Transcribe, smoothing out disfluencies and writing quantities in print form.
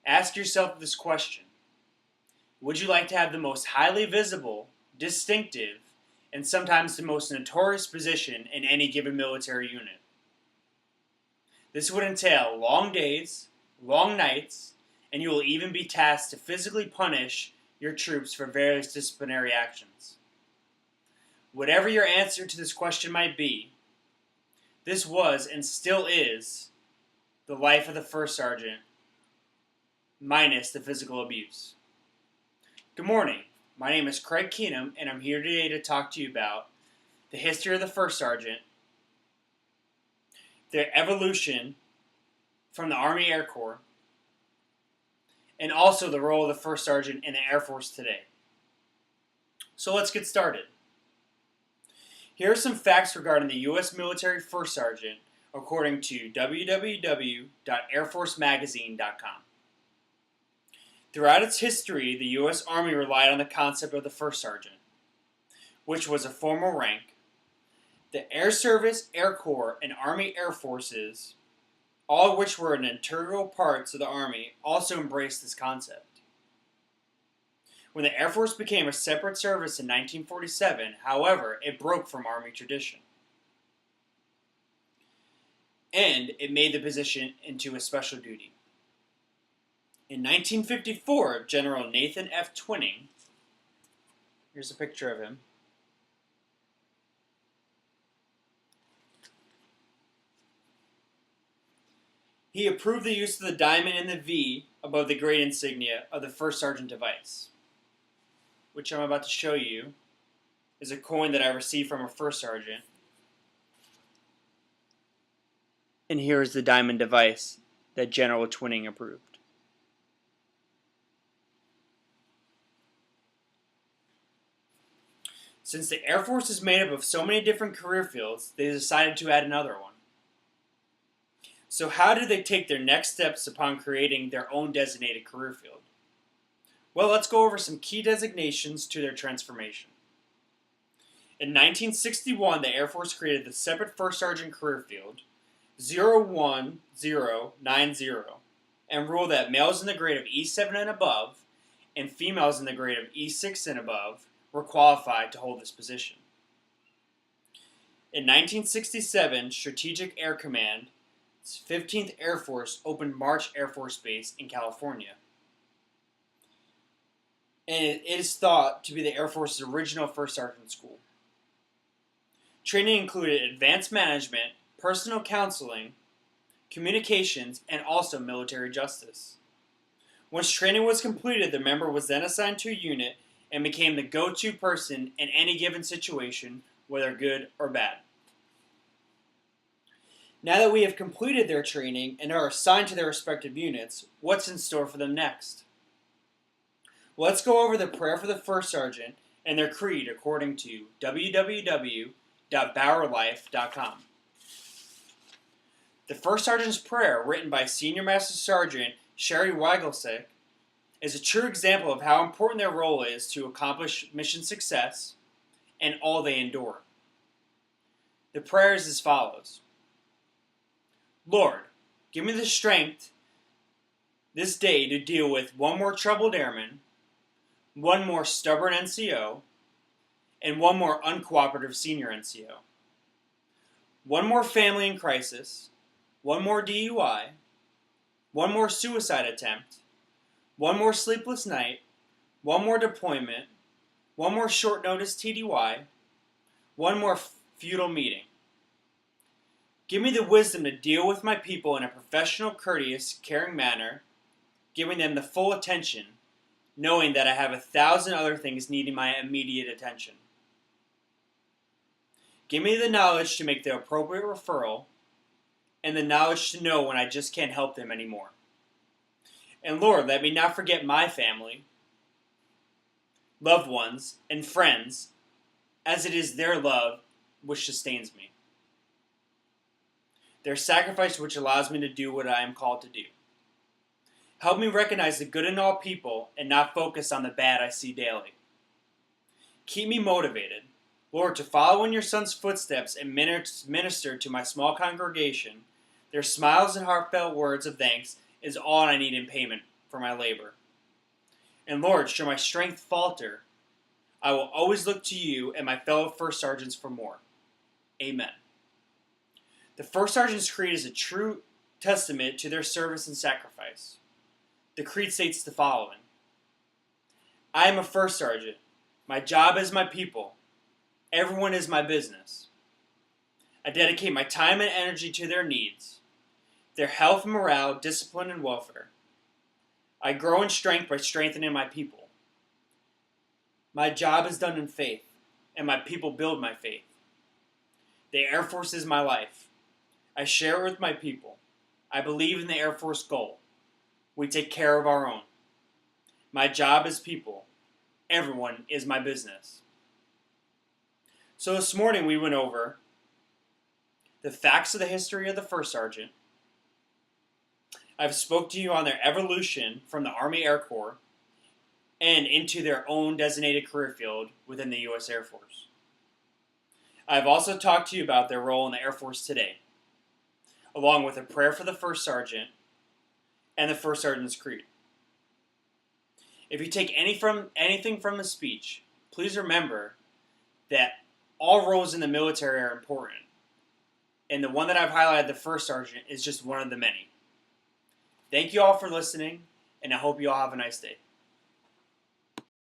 Ask yourself this question. Would you like to have the most highly visible, distinctive, and sometimes the most notorious position in any given military unit? This would entail long days, long nights, and you will even be tasked to physically punish your troops for various disciplinary actions. Whatever your answer to this question might be, this was and still is the life of the first sergeant, minus the physical abuse. Good morning. My name is Craig Keenom, and I'm here today to talk to you about the history of the first sergeant, their evolution from the Army Air Corps, and also the role of the first sergeant in the Air Force today. So let's get started. Here are some facts regarding the U.S. military first sergeant according to www.airforcemagazine.com. Throughout its history, the U.S. Army relied on the concept of the first sergeant, which was a formal rank. The Air Service, Air Corps, and Army Air Forces, all of which were integral parts of the Army, also embraced this concept. When the Air Force became a separate service in 1947, however, it broke from Army tradition. And it made the position into a special duty. In 1954, General Nathan F. Twining, here's a picture of him, he approved the use of the diamond and the V above the grade insignia of the first sergeant device, which I'm about to show you is a coin that I received from a first sergeant. And here is the diamond device that General Twining approved. Since the Air Force is made up of so many different career fields, they decided to add another one. So how did they take their next steps upon creating their own designated career field? Well, let's go over some key designations to their transformation. In 1961, the Air Force created the separate First Sergeant career field, 01090, and ruled that males in the grade of E7 and above, and females in the grade of E6 and above, were qualified to hold this position. In 1967, Strategic Air Command's 15th Air Force opened March Air Force Base in California. And it is thought to be the Air Force's original First Sergeant School. Training included advanced management, personal counseling, communications, and also military justice. Once training was completed, the member was then assigned to a unit and became the go-to person in any given situation, whether good or bad. Now that we have completed their training and are assigned to their respective units, what's in store for them next? Let's go over the prayer for the first sergeant and their creed according to www.bowerlife.com. The first sergeant's prayer, written by Senior Master Sergeant Sherry Weigelsick, is a true example of how important their role is to accomplish mission success and all they endure. The prayer is as follows. Lord, give me the strength this day to deal with one more troubled airman, one more stubborn NCO, and one more uncooperative senior NCO. One more family in crisis, one more DUI, one more suicide attempt, one more sleepless night, one more deployment, one more short notice TDY, one more futile meeting. Give me the wisdom to deal with my people in a professional, courteous, caring manner, giving them the full attention, knowing that I have 1,000 other things needing my immediate attention. Give me the knowledge to make the appropriate referral, and the knowledge to know when I just can't help them anymore. And Lord, let me not forget my family, loved ones, and friends, as it is their love which sustains me. Their sacrifice which allows me to do what I am called to do. Help me recognize the good in all people and not focus on the bad I see daily. Keep me motivated, Lord, to follow in your Son's footsteps and minister to my small congregation. Their smiles and heartfelt words of thanks is all I need in payment for my labor. And Lord, should my strength falter, I will always look to you and my fellow first sergeants for more. Amen. The First Sergeant's Creed is a true testament to their service and sacrifice. The creed states the following: I am a first sergeant. My job is my people. Everyone is my business. I dedicate my time and energy to their needs, their health and morale, discipline and welfare. I grow in strength by strengthening my people. My job is done in faith, and my people build my faith. The Air Force is my life. I share it with my people. I believe in the Air Force goal. We take care of our own. My job is people. Everyone is my business. So this morning we went over the facts of the history of the First Sergeant. I've spoke to you on their evolution from the Army Air Corps and into their own designated career field within the U.S. Air Force. I've also talked to you about their role in the Air Force today, along with a prayer for the First Sergeant and the First Sergeant's Creed. If you take anything from the speech, please remember that all roles in the military are important, and the one that I've highlighted, the First Sergeant, is just one of the many. Thank you all for listening, and I hope you all have a nice day.